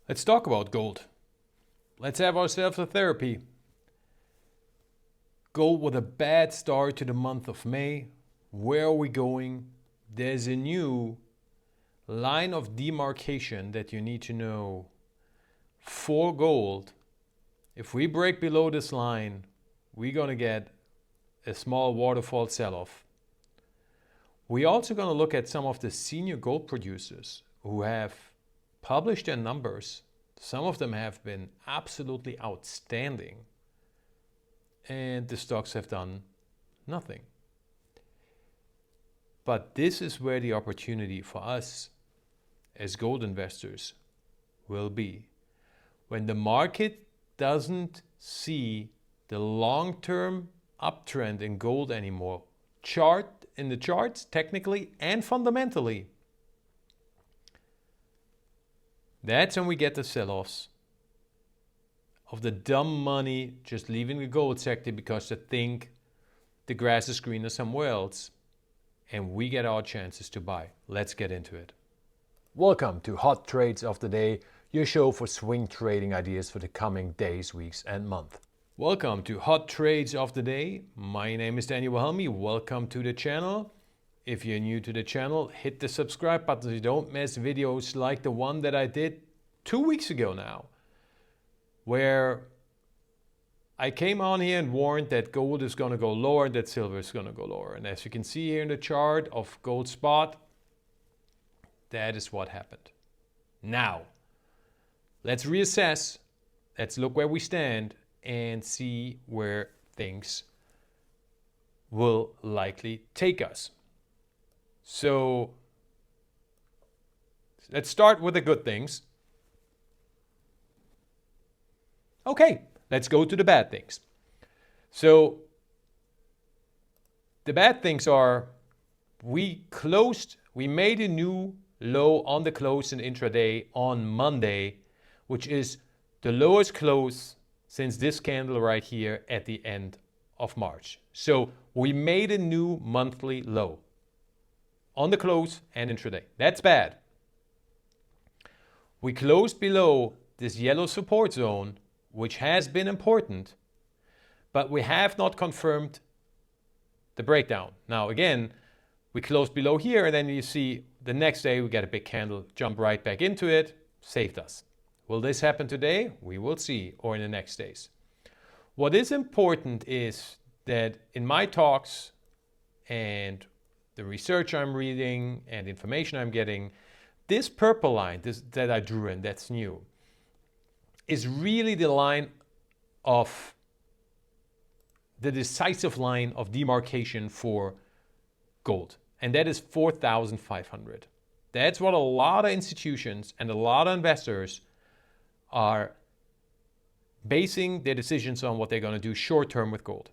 Let's talk about gold. Let's have ourselves a therapy. Gold with a bad start to the month of May. Where are we going? There's a new line of demarcation that you need to know for gold. If we break below this line, we're going to get a small waterfall sell-off. We're also going to look at some of the senior gold producers who have published their numbers. Some of them have been absolutely outstanding, and the stocks have done nothing. But this is where the opportunity for us as gold investors will be. When the market doesn't see the long-term uptrend in gold anymore, in the charts, technically and fundamentally, that's when we get the sell-offs of the dumb money just leaving the gold sector because they think the grass is greener somewhere else, and we get our chances to buy. Let's get into it. Welcome to Hot Trades of the Day, your show for swing trading ideas for the coming days, weeks, and month. Welcome to Hot Trades of the Day. My name is Daniel Wilhelmi. Welcome to the channel. If you're new to the channel, hit the subscribe button so you don't miss videos like the one that I did 2 weeks ago now, where I came on here and warned that gold is going to go lower, that silver is going to go lower. And as you can see here in the chart of gold spot, that is what happened. Now, let's reassess. Let's look where we stand and see where things will likely take us. So let's start with the good things. Okay, let's go to the bad things. So the bad things are we made a new low on the close in intraday on Monday, which is the lowest close since this candle right here at the end of March. So we made a new monthly low on the close and intraday. That's bad. We closed below this yellow support zone, which has been important, but we have not confirmed the breakdown. Now again, we closed below here, and then you see the next day we get a big candle, jump right back into it, saved us. Will this happen today? We will see, or in the next days. What is important is that in my talks and the research I'm reading and information I'm getting, this purple line that I drew in, that's new, is really the line of the decisive line of demarcation for gold. And that is 4,500. That's what a lot of institutions and a lot of investors are basing their decisions on, what they're going to do short term with gold.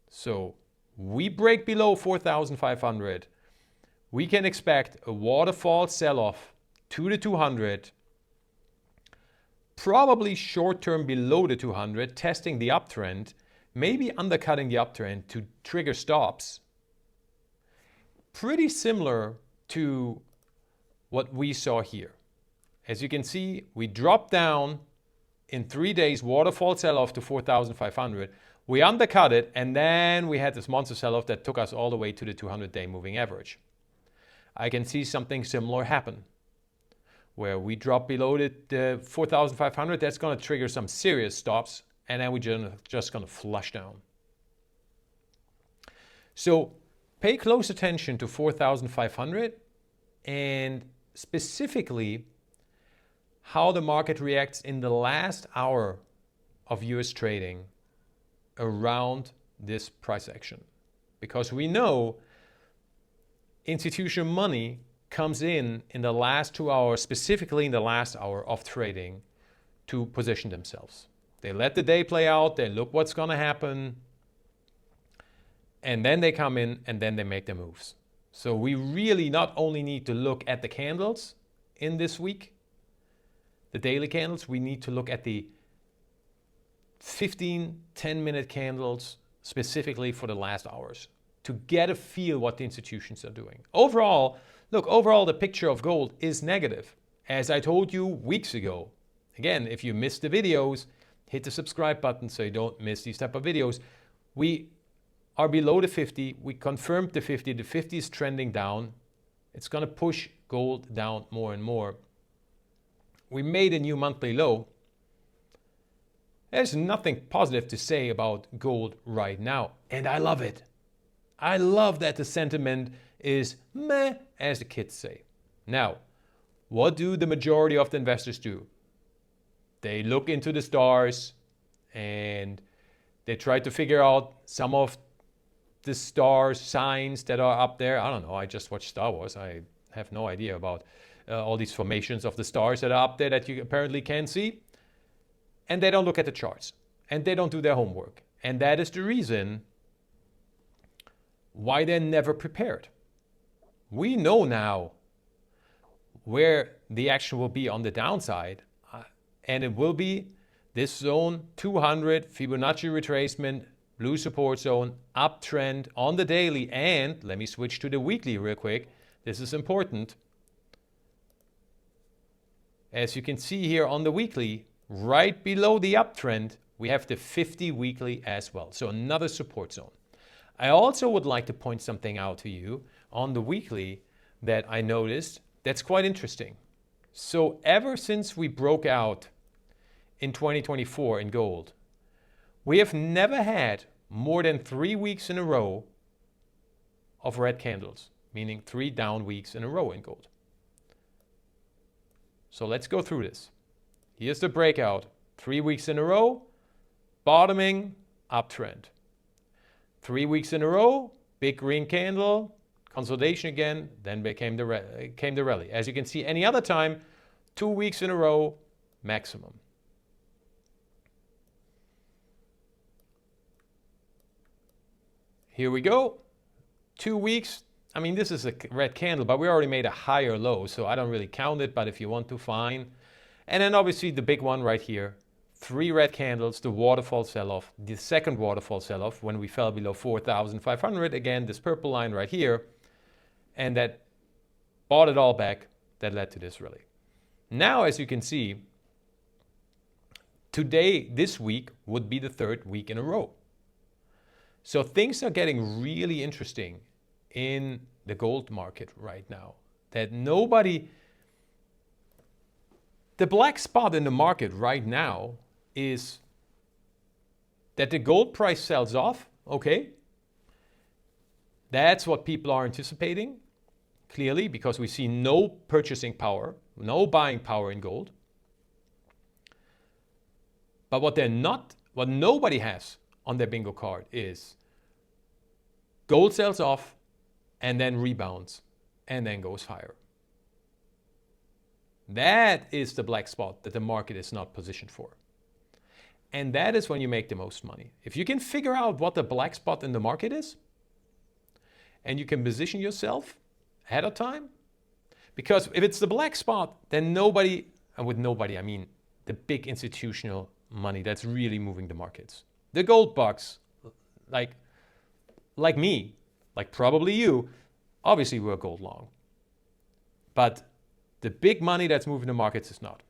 So we break below 4,500. We can expect a waterfall sell-off to the 200, probably short-term below the 200, testing the uptrend, maybe undercutting the uptrend to trigger stops. Pretty similar to what we saw here. As you can see, we dropped down in 3 days, waterfall sell-off to 4,500. We undercut it, and then we had this monster sell-off that took us all the way to the 200-day moving average. I can see something similar happen, where we drop below the 4,500. That's going to trigger some serious stops, and then we're just going to flush down. So pay close attention to 4,500 and specifically how the market reacts in the last hour of US trading around this price action. Because we know institutional money comes in the last 2 hours, specifically in the last hour of trading, to position themselves. They let the day play out, they look what's going to happen, and then they come in and then they make their moves. So we really not only need to look at the candles in this week, the daily candles, we need to look at the 15, 10-minute candles specifically for the last hours to get a feel what the institutions are doing. Overall, the picture of gold is negative. As I told you weeks ago, Again, if you missed the videos, hit the subscribe button so you don't miss these type of videos. We are below the 50. We confirmed the 50. The 50 is trending down. It's going to push gold down more and more. We made a new monthly low. There's nothing positive to say about gold right now, and I love it. I love that the sentiment is meh, as the kids say. Now, what do the majority of the investors do? They look into the stars and they try to figure out some of the star signs that are up there. I don't know, I just watched Star Wars. I have no idea about all these formations of the stars that are up there that you apparently can see. And they don't look at the charts. And they don't do their homework. And that is the reason why they're never prepared. We know now where the action will be on the downside. And it will be this zone, 200, Fibonacci retracement, blue support zone, uptrend on the daily. And let me switch to the weekly real quick. This is important. As you can see here on the weekly, right below the uptrend, we have the 50 weekly as well. So another support zone. I also would like to point something out to you on the weekly that I noticed that's quite interesting. So ever since we broke out in 2024 in gold, we have never had more than 3 weeks in a row of red candles, meaning 3 down weeks in a row in gold. So let's go through this. Here's the breakout, 3 weeks in a row, bottoming, uptrend. 3 weeks in a row, big green candle, consolidation again, then came the rally. As you can see, any other time, 2 weeks in a row, maximum. Here we go, 2 weeks. I mean, this is a red candle, but we already made a higher low, so I don't really count it, but if you want to, fine. And then obviously the big one right here, 3 red candles, the waterfall sell-off, the second waterfall sell-off when we fell below 4,500. Again, this purple line right here, and that bought it all back. That led to this rally. Now, as you can see, today, this week, would be the 3rd week in a row. So things are getting really interesting in the gold market right now. That nobody... The black spot in the market right now is that the gold price sells off, okay? That's what people are anticipating, clearly, because we see no purchasing power, no buying power in gold. But what nobody has on their bingo card is gold sells off and then rebounds and then goes higher. That is the black spot that the market is not positioned for. And that is when you make the most money. If you can figure out what the black spot in the market is, and you can position yourself ahead of time, because if it's the black spot, then nobody, and with nobody I mean the big institutional money that's really moving the markets. The gold bucks, like me, like probably you, obviously we're gold long. But the big money that's moving the markets is not.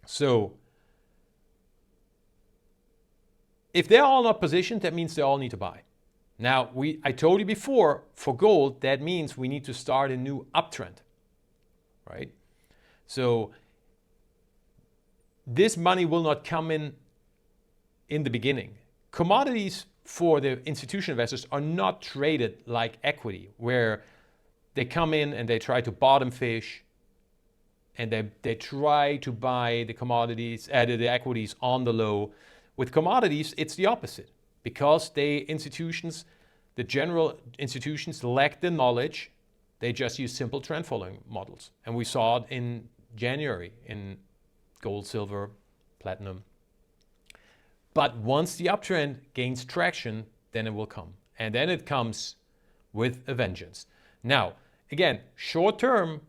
So if they're all not positioned, that means they all need to buy. Now, I told you before, for gold, that means we need to start a new uptrend, right? So this money will not come in the beginning. Commodities for the institutional investors are not traded like equity, where they come in and they try to bottom fish, and they try to buy the commodities, the equities on the low. With commodities, it's the opposite, because the general institutions lack the knowledge. They just use simple trend following models. And we saw it in January in gold, silver, platinum. But once the uptrend gains traction, then it will come. And then it comes with a vengeance. Now, again, short term,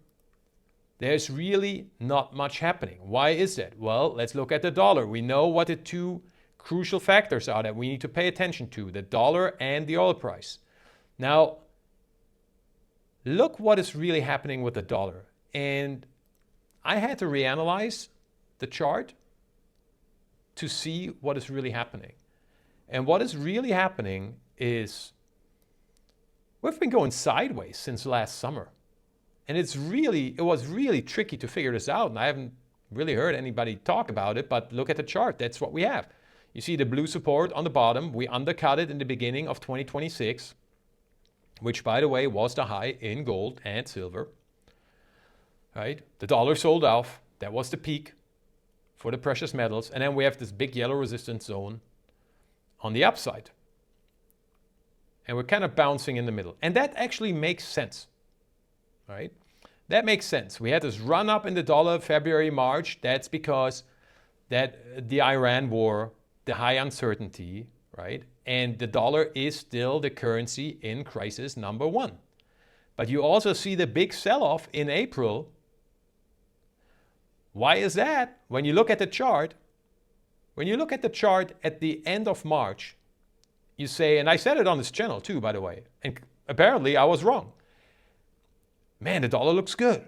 there's really not much happening. Why is that? Well, let's look at the dollar. We know what the 2 crucial factors are that we need to pay attention to, the dollar and the oil price. Now, look what is really happening with the dollar. And I had to reanalyze the chart to see what is really happening. And what is really happening is we've been going sideways since last summer. And it was really tricky to figure this out. And I haven't really heard anybody talk about it, but look at the chart. That's what we have. You see the blue support on the bottom. We undercut it in the beginning of 2026, which, by the way, was the high in gold and silver. Right? The dollar sold off. That was the peak for the precious metals. And then we have this big yellow resistance zone on the upside. And we're kind of bouncing in the middle. And that actually makes sense. Right? That makes sense. We had this run up in the dollar February, March. That's because that the Iran war, the high uncertainty, right? And the dollar is still the currency in crisis number one. But you also see the big sell-off in April. Why is that? When you look at the chart at the end of March, you say, and I said it on this channel too, by the way, and apparently I was wrong. Man, the dollar looks good.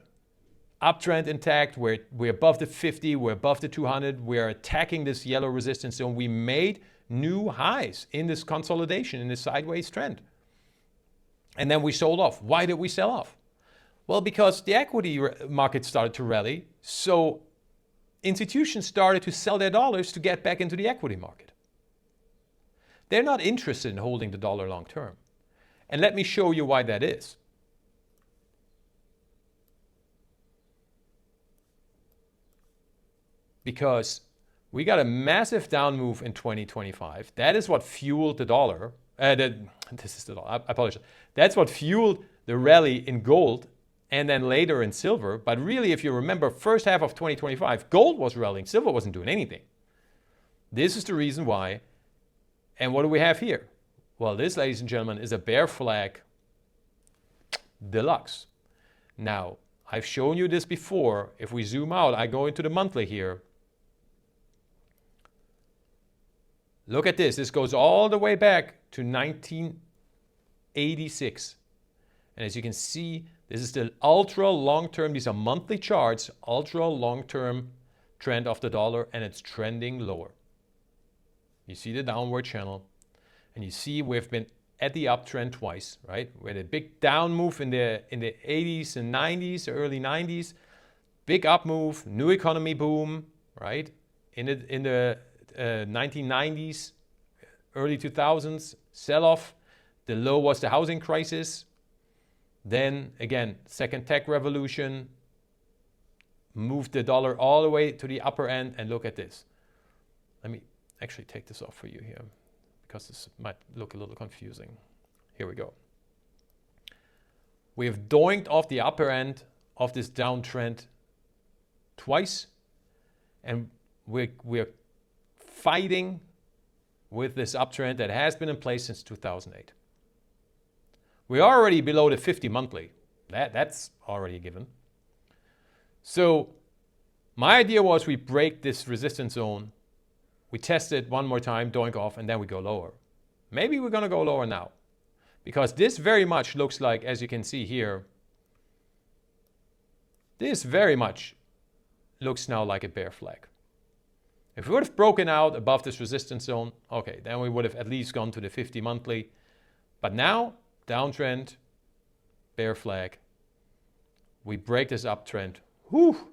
Uptrend intact, we're above the 50, we're above the 200, we're attacking this yellow resistance zone. We made new highs in this consolidation, in this sideways trend. And then we sold off. Why did we sell off? Well, because the equity market started to rally, so institutions started to sell their dollars to get back into the equity market. They're not interested in holding the dollar long term. And let me show you why that is. Because we got a massive down move in 2025. That is what fueled the dollar. This is the dollar. I apologize. That's what fueled the rally in gold and then later in silver. But really, if you remember, first half of 2025, gold was rallying. Silver wasn't doing anything. This is the reason why. And what do we have here? Well, this, ladies and gentlemen, is a bear flag deluxe. Now, I've shown you this before. If we zoom out, I go into the monthly here. Look at this. This goes all the way back to 1986. And as you can see, this is the ultra long-term, these are monthly charts, ultra long-term trend of the dollar, and it's trending lower. You see the downward channel, and you see we've been at the uptrend twice, right? We had a big down move in the 80s and 90s, early 90s, big up move, new economy boom, right? In the 1990s, early 2000s, sell-off. The low was the housing crisis. Then again, second tech revolution, moved the dollar all the way to the upper end, and look at this. Let me actually take this off for you here, because this might look a little confusing. Here we go. We have doinked off the upper end of this downtrend twice, and we're fighting with this uptrend that has been in place since 2008. We're already below the 50 monthly. That's already a given. So my idea was we break this resistance zone, we test it one more time, doink off, and then we go lower. Maybe we're going to go lower now, because this very much looks like, as you can see here, this very much looks now like a bear flag. If we would have broken out above this resistance zone, okay, then we would have at least gone to the 50 monthly. But now, downtrend, bear flag. We break this uptrend. Whew!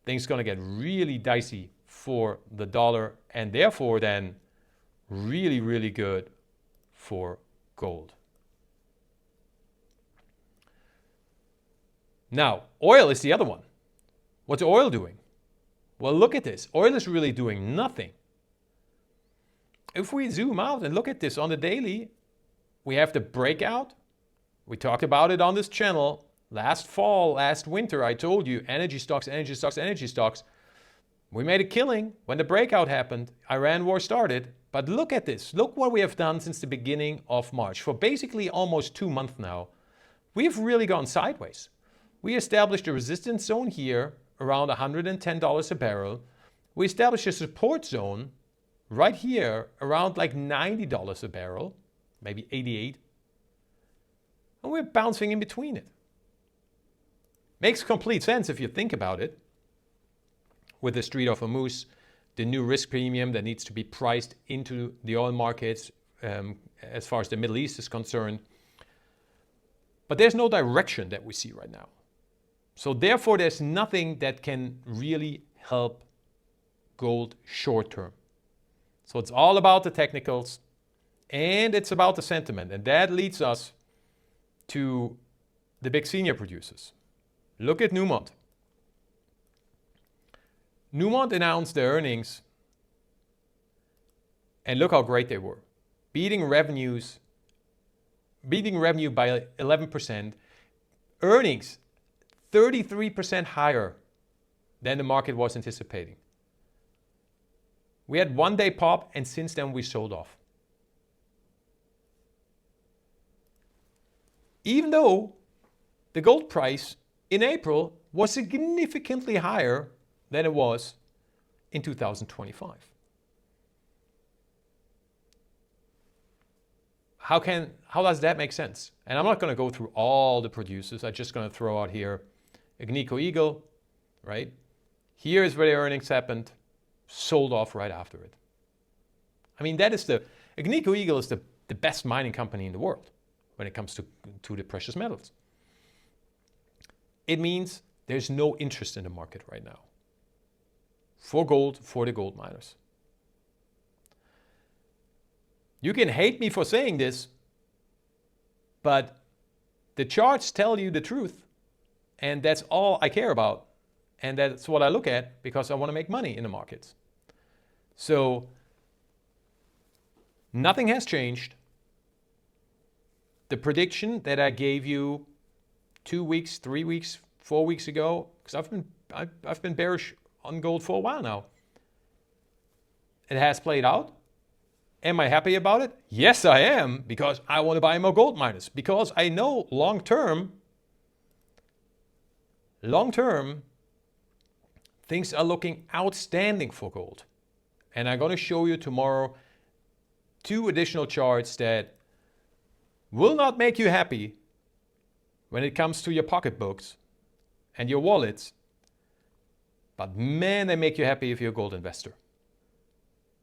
Things going to get really dicey for the dollar, and therefore then really, really good for gold. Now, oil is the other one. What's oil doing? Well, look at this. Oil is really doing nothing. If we zoom out and look at this on the daily, we have the breakout. We talked about it on this channel. Last fall, last winter, I told you, energy stocks, energy stocks, energy stocks. We made a killing when the breakout happened. Iran war started. But look at this. Look what we have done since the beginning of March. For basically almost 2 months now, we've really gone sideways. We established a resistance zone here around $110 a barrel. We established a support zone right here around like $90 a barrel, maybe 88. And we're bouncing in between it. Makes complete sense if you think about it. with the Strait of Hormuz, the new risk premium that needs to be priced into the oil markets as far as the Middle East is concerned. But there's no direction that we see right now. So therefore, there's nothing that can really help gold short term. So it's all about the technicals and it's about the sentiment. And that leads us to the big senior producers. Look at Newmont. Newmont announced their earnings and look how great they were. Beating revenue by 11%, earnings 33% higher than the market was anticipating. We had one day pop and since then we sold off. Even though the gold price in April was significantly higher than it was in 2025. How does that make sense? And I'm not going to go through all the producers. I'm just going to throw out here Agnico Eagle, right? Here is where the earnings happened, sold off right after it. I mean, Agnico Eagle is the best mining company in the world when it comes to the precious metals. It means there's no interest in the market right now for gold, for the gold miners. You can hate me for saying this, but the charts tell you the truth, and that's all I care about, and that's what I look at because I want to make money in the markets. So nothing has changed. The prediction that I gave you 2 weeks, 3 weeks, 4 weeks ago, because I've been bearish on gold for a while now. It has played out. Am I happy about it? Yes, I am, because I want to buy more gold miners. Because I know long term, things are looking outstanding for gold. And I'm going to show you tomorrow 2 additional charts that will not make you happy when it comes to your pocketbooks and your wallets. But man, they make you happy if you're a gold investor.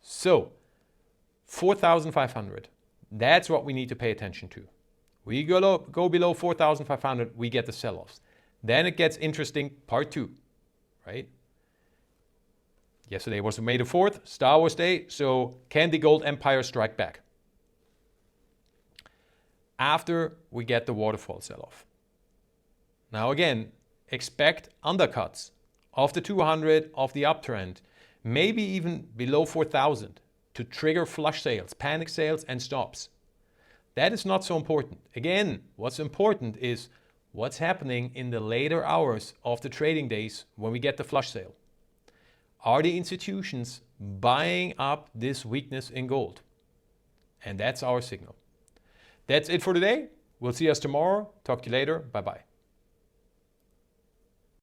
So, 4,500. That's what we need to pay attention to. We go below 4,500, we get the sell-offs. Then it gets interesting, part 2, right? Yesterday was May the 4th, Star Wars Day, so can the gold empire strike back? After we get the waterfall sell-off. Now again, expect undercuts of the 200, of the uptrend, maybe even below 4,000 to trigger flush sales, panic sales and stops. That is not so important. Again, what's important is what's happening in the later hours of the trading days when we get the flush sale. Are the institutions buying up this weakness in gold? And that's our signal. That's it for today. We'll see us tomorrow. Talk to you later. Bye-bye.